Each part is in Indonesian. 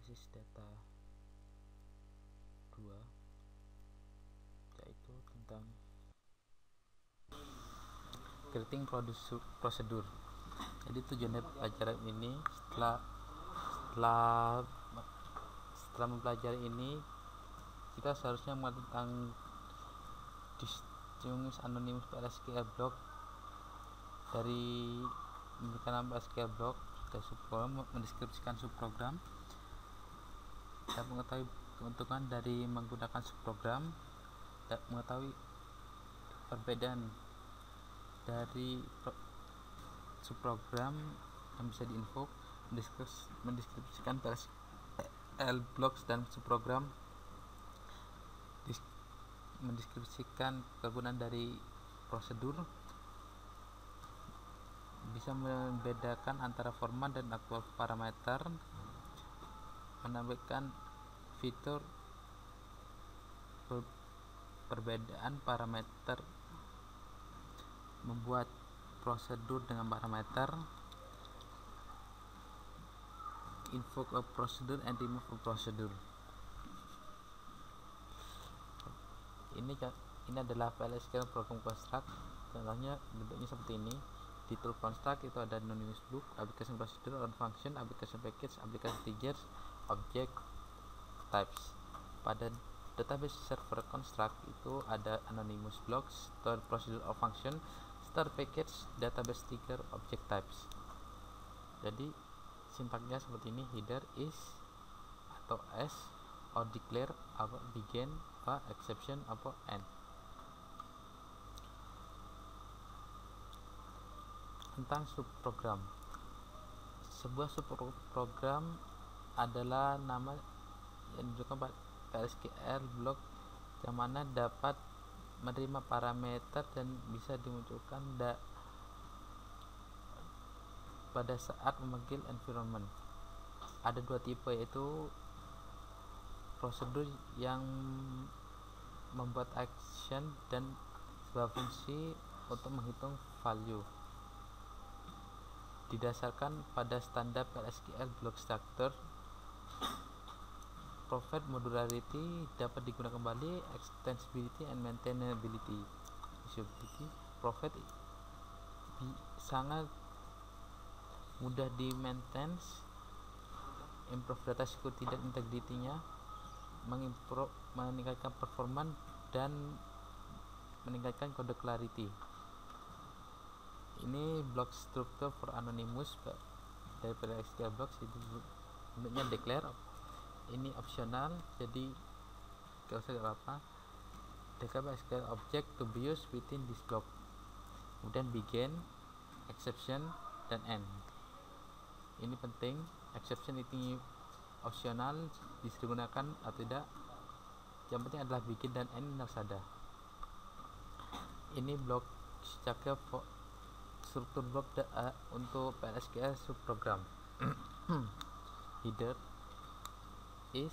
analisis data 2, yaitu tentang creating prosedur. Jadi tujuan dari pelajaran ini, setelah mempelajari ini, kita seharusnya mengerti tentang distinguish anonymous PLSQL block. Dari memberikan nama PLSQL block dan subprogram, mendeskripsikan subprogram, dan mengetahui keuntungan dari menggunakan subprogram, dan mengetahui perbedaan dari subprogram yang bisa diinvoke, mendeskripsikan PLSQL blocks dan subprogram, mendeskripsikan kegunaan dari prosedur, bisa membedakan antara format dan aktual parameter, menampilkan fitur perbedaan parameter, membuat prosedur dengan parameter, invoke a procedure and remove a procedure. Ini adalah PLSQL program construct. Contohnya bentuknya seperti ini. Di tool construct itu ada anonymous book, application procedure, on function, application package, application integers, object types. Pada database server construct itu ada anonymous blocks, store procedure or function, store package, database trigger, object types. Jadi sintaknya seperti ini: header is atau s, or declare apa begin, apa exception, apa end. Tentang subprogram. Sebuah subprogram adalah nama yang diberikan pada PLSQL block yang mana dapat menerima parameter dan bisa dimunculkan pada saat memanggil environment. Ada dua tipe, yaitu prosedur yang membuat action dan sebuah fungsi untuk menghitung value. Didasarkan pada standar PLSQL block structure, provide modularity, dapat digunakan kembali, extensibility and maintainability. Usability, provide sangat mudah di maintain, improve data security dan integrity-nya, meningkatkan performance dan meningkatkan code clarity. Ini block structure for anonymous dari PLSQL blocks. Itu bentuknya declare. Ini optional, jadi gak usah apa-apa. Declare SQL object to be used within this block. Kemudian begin, exception, dan end. Ini penting. Exception itu optional, bisa digunakan atau tidak. Yang penting adalah begin dan end harus ada. Ini block structure struktur block untuk PLSQL subprogram. Header is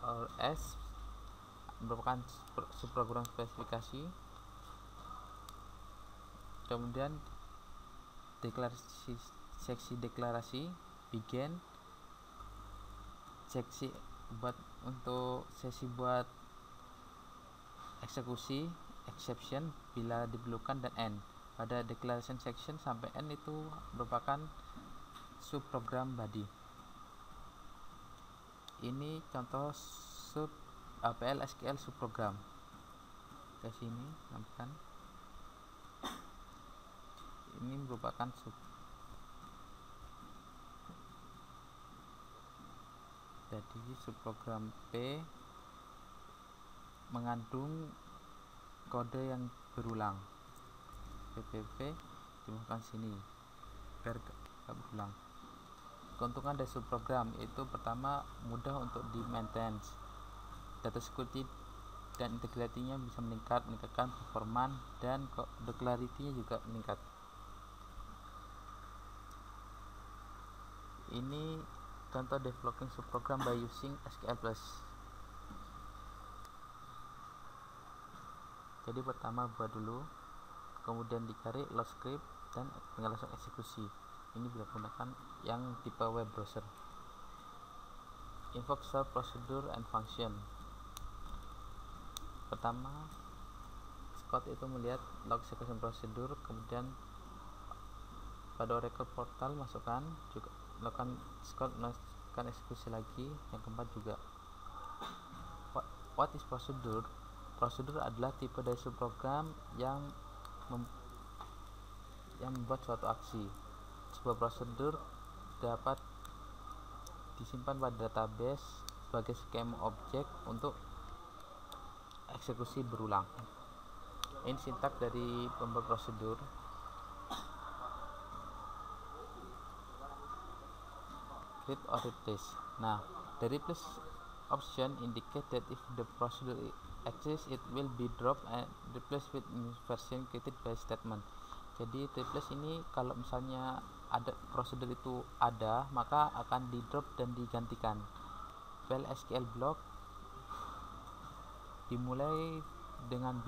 or s merupakan subprogram spesifikasi. Kemudian seksi deklarasi, begin, seksi untuk sesi buat eksekusi, exception bila diperlukan, dan end. Pada declaration section sampai end itu merupakan subprogram body. Ini contoh PLSQL subprogram. Ke sini sampaikan. Ini merupakan jadi subprogram P mengandung kode yang berulang. PPP dimasukkan sini biar gak berulang. Keuntungan dari subprogram itu pertama, mudah untuk di maintain, data security dan integrity-nya bisa meningkatkan performance, dan code clarity-nya juga meningkat. Ini contoh developing subprogram by using SQL+. Jadi pertama buat dulu, kemudian dicari load script dan tinggal langsung eksekusi. Ini bisa menggunakan yang tipe web browser. invoke several procedure and function. Pertama, Scott itu melihat log execution procedure, kemudian pada Oracle portal masukkan juga lakukan Scott melakukan eksekusi lagi. Yang keempat juga, what is procedure? Prosedur adalah tipe dari subprogram yang membuat suatu aksi. Sebuah prosedur dapat disimpan pada database sebagai skema objek untuk eksekusi berulang. Ini sintaks dari pembuat prosedur. Create or replace. Nah, the replace option indicate that if the procedure exists, it will be dropped and replaced with new version created by statement. Jadi replace ini kalau misalnya ada prosedur itu ada, maka akan di drop dan digantikan. File SQL block dimulai dengan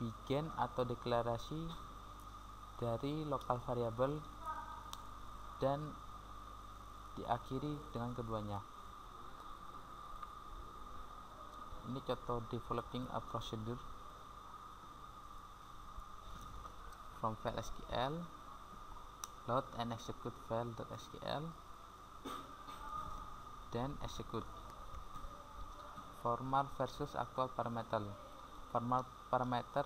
begin atau deklarasi dari lokal variable dan diakhiri dengan keduanya. Ini contoh developing a procedure from file SQL, load and execute file.sql, then execute. Formal versus actual parameter. Formal parameter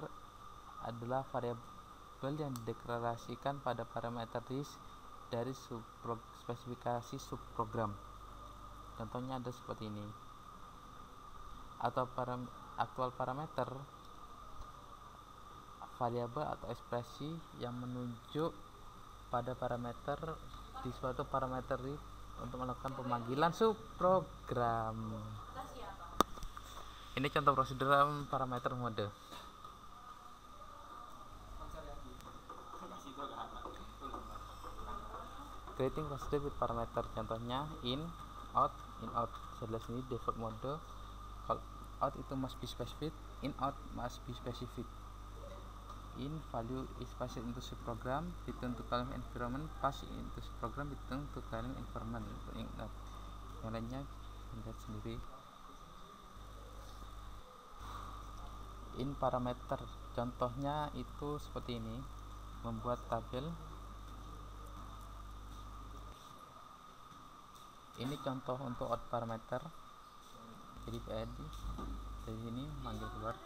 adalah variabel yang dideklarasikan pada parameter list dari spesifikasi subprogram. Contohnya ada seperti ini. Atau actual parameter, variabel atau ekspresi yang menunjuk pada parameter di suatu parameter list untuk melakukan pemanggilan subprogram. Ini contoh prosedur parameter mode. Creating procedure with parameter, contohnya in out. Jelas ini default mode. Kalau out itu must be specific, in out must be specific. In value is passed into subprogram, return to column environment, pass into subprogram, return to column environment. Ingat, yang lainnya lihat sendiri. In parameter, contohnya itu seperti ini, membuat tabel. Ini contoh untuk out parameter. Jadi PID dari sini manggil keluar.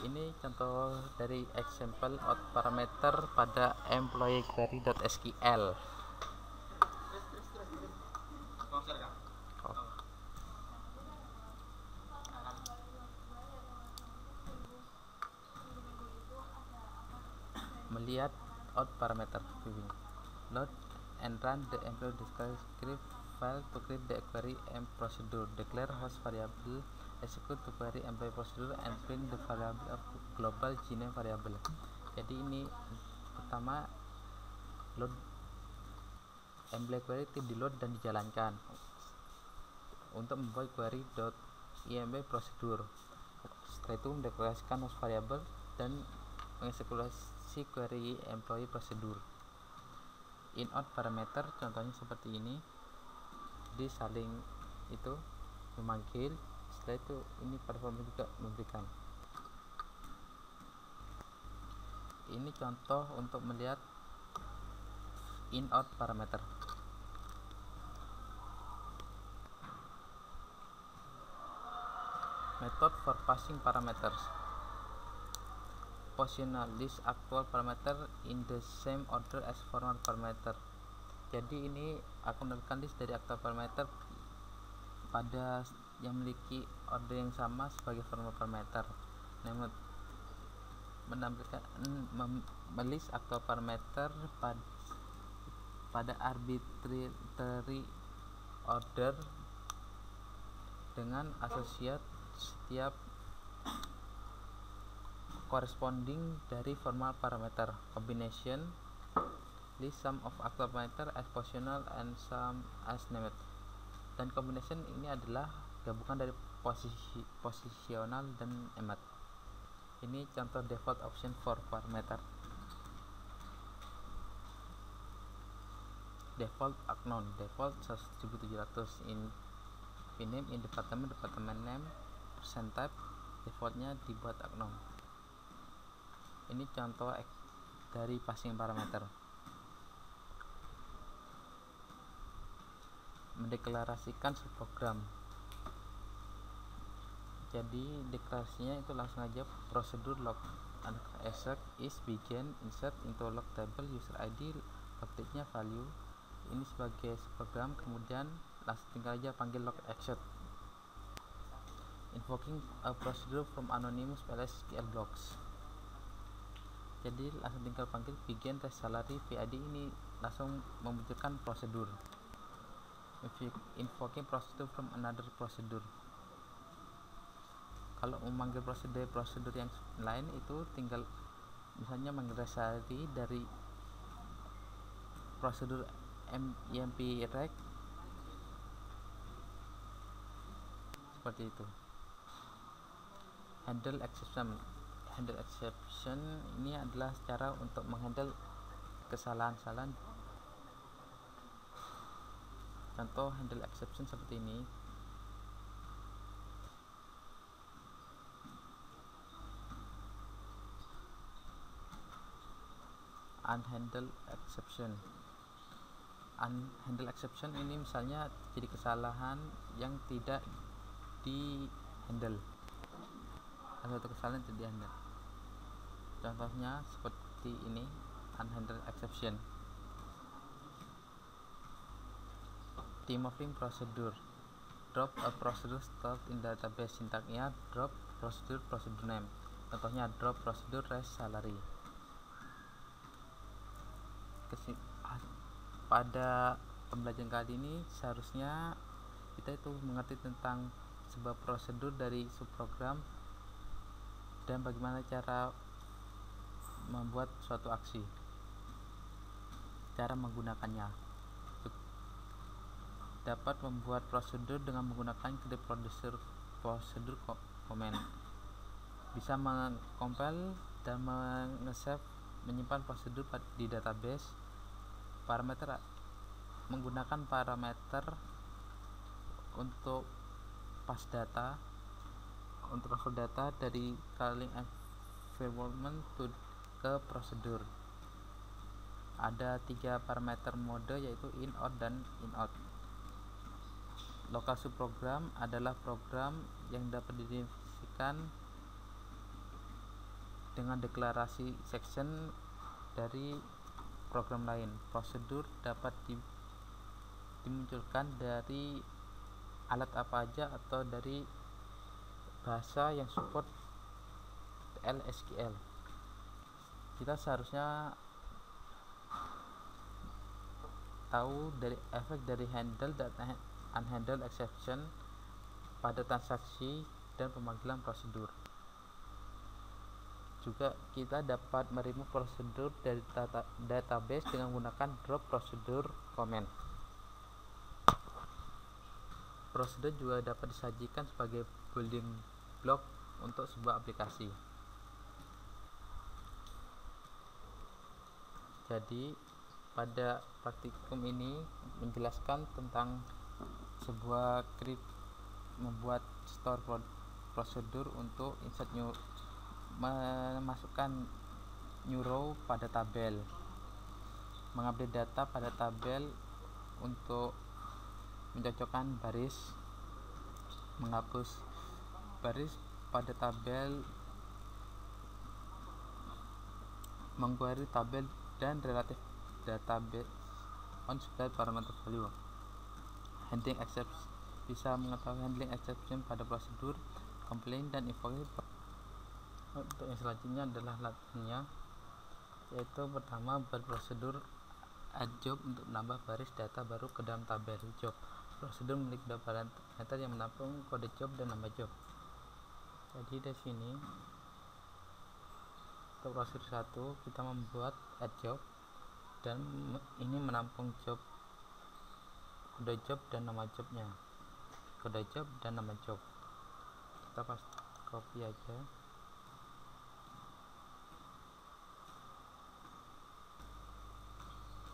Ini contoh dari example out parameter pada employee query.sql. Melihat out parameter viewing, load and run the employee script file to create the query and procedure, declare host variable, execute the query employee procedure and print the variable of global GName variable. Jadi ini pertama load employee query itu di load dan dijalankan untuk membuat query.emp procedure. Setelah itu mendeklarasikan host variable dan mengeksekusi query employee procedure. In out parameter contohnya seperti ini, jadi saling itu memanggil. Setelah itu ini perform juga memberikan. Ini contoh untuk melihat in out parameter. Method for passing parameters. Positional list actual parameter in the same order as formal parameter. Jadi ini akan menemukan list dari actual parameter pada yang memiliki order yang sama sebagai formal parameter. Menampilkan melist actual parameter pada arbitrary order dengan associate setiap corresponding dari formal parameter. Combination list sum of actual parameter as positional and sum as named. Dan combination ini adalah gabungan dari posisional dan emmet. Ini contoh default option for parameter. default unknown, default 1700, in name in department name, percent type defaultnya dibuat unknown. Ini contoh dari passing parameter. Mendeklarasikan subprogram. Jadi deklarasinya itu langsung aja prosedur log exec is begin insert into log table user ID log date-nya value ini sebagai subprogram, kemudian langsung tinggal aja panggil log exec invoking a procedure from anonymous PLSQL blocks. Jadi langsung tinggal panggil begin res salary PID, ini langsung memunculkan prosedur. Invoking procedure from another procedure. Kalau memanggil prosedur yang lain itu tinggal misalnya manggil res salary dari prosedur emp rec seperti itu. Handle exception ini adalah cara untuk menghandle kesalahan-kesalahan. Contoh handle exception seperti ini. Unhandle exception ini misalnya jadi kesalahan yang tidak di handle, ada satu kesalahan tidak di handle. Contohnya seperti ini, unhandle exception. Removing procedure, drop a procedure stored in database, sintaknya drop procedure name. Contohnya drop procedure res salary. Pada pembelajaran kali ini seharusnya kita itu mengerti tentang sebuah prosedur dari subprogram dan bagaimana cara membuat suatu aksi, cara menggunakannya. Dapat membuat prosedur dengan menggunakan kode prosedur command, bisa mengcompile dan menyimpan prosedur di database. Parameter menggunakan parameter untuk pass data, untuk transfer data dari calling environment ke prosedur. Ada 3 parameter mode yaitu in, out, dan in out. Local subprogram adalah program yang dapat didefinisikan dengan deklarasi section dari program lain. Prosedur dapat dimunculkan dari alat apa aja atau dari bahasa yang support PLSQL. Kita seharusnya tahu dari efek dari handle dan unhandle exception pada transaksi dan pemanggilan prosedur. Juga kita dapat meremove prosedur dari database dengan menggunakan drop prosedur command. Prosedur juga dapat disajikan sebagai building block untuk sebuah aplikasi. Jadi pada praktikum ini menjelaskan tentang sebuah membuat store prosedur untuk insert memasukkan new row pada tabel, mengupdate data pada tabel untuk mencocokkan baris, menghapus baris pada tabel, mengquery tabel dan relative database on supply parameter value. Handling exception, bisa mengetahui handling exception pada prosedur, complaint, dan invoking. Untuk yang selanjutnya adalah latihannya, yaitu pertama berprosedur add job untuk menambah baris data baru ke dalam tabel job. Prosedur memiliki beberapa parameter yang menampung kode job dan nama job. Jadi di sini untuk prosedur 1 kita membuat add job dan ini menampung job, kode job dan nama jobnya, kode job dan nama job. Kita pasti copy aja.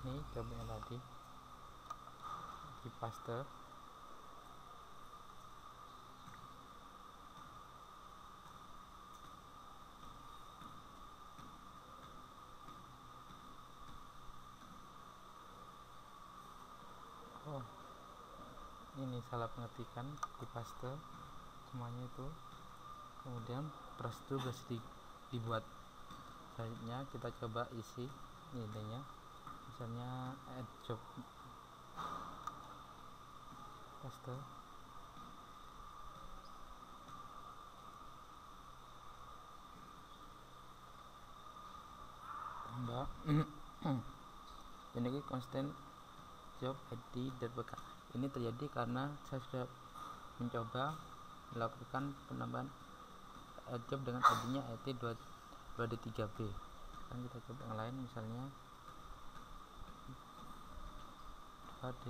Ini jobnya tadi. di paste. Oh, ini salah pengetikkan, di paste semuanya itu. Kemudian prosedur bisa dibuat. Selanjutnya kita coba isi intinya, misalnya add job, paste, tambah ini constant job ID dan bekas. Ini terjadi karena saya sudah mencoba melakukan penambahan job dengan ID-nya IT 2D3B. Sekarang kita coba yang lain, misalnya 2D,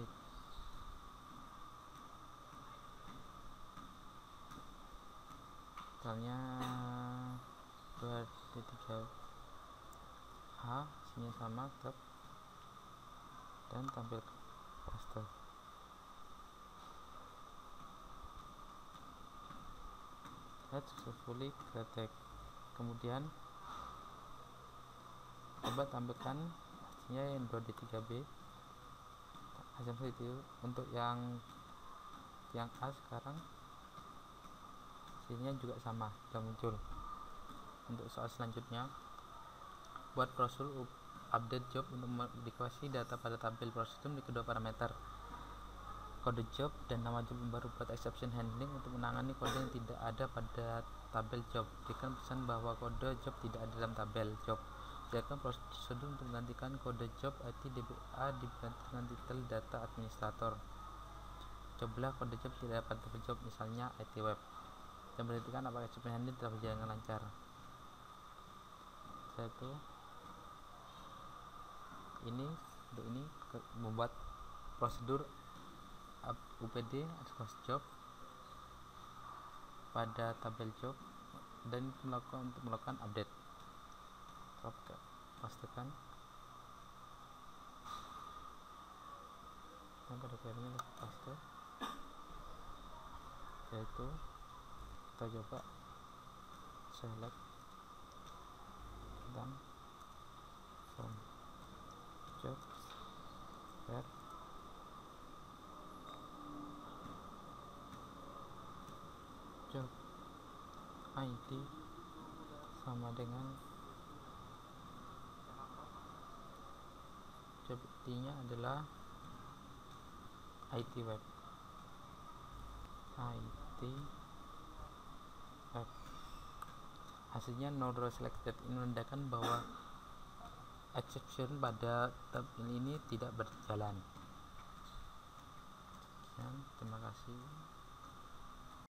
misalnya 2D3H, isinya sama, tab, dan tampil paste. Add successfully created. Kemudian coba tampilkan hasilnya yang 2D3B hasil seperti itu. Untuk yang A sekarang hasilnya juga sama, sudah muncul. Untuk soal selanjutnya, buat prosedur update job untuk modifikasi data pada tabel prosedur di kedua parameter kode job dan nama job yang baru. Buat exception handling untuk menangani kode yang tidak ada pada tabel job. Berikan pesan bahwa kode job tidak ada dalam tabel job. Silakan prosedur untuk menggantikan kode job IT DBA diganti dengan titel data administrator. Cobalah kode job tidak dapat tabel job, misalnya IT web, dan perhatikan apakah exception handling telah berjalan dengan lancar. Satu ini untuk ini membuat prosedur UPD job pada tabel job dan untuk melakukan update. Pastikan yang pada kalian paste, yaitu kita coba select dan from job where job ID sama dengan job ID-nya adalah IT web. Hasilnya no row selected. Ini menandakan bahwa exception pada tabel ini tidak berjalan. Terima kasih.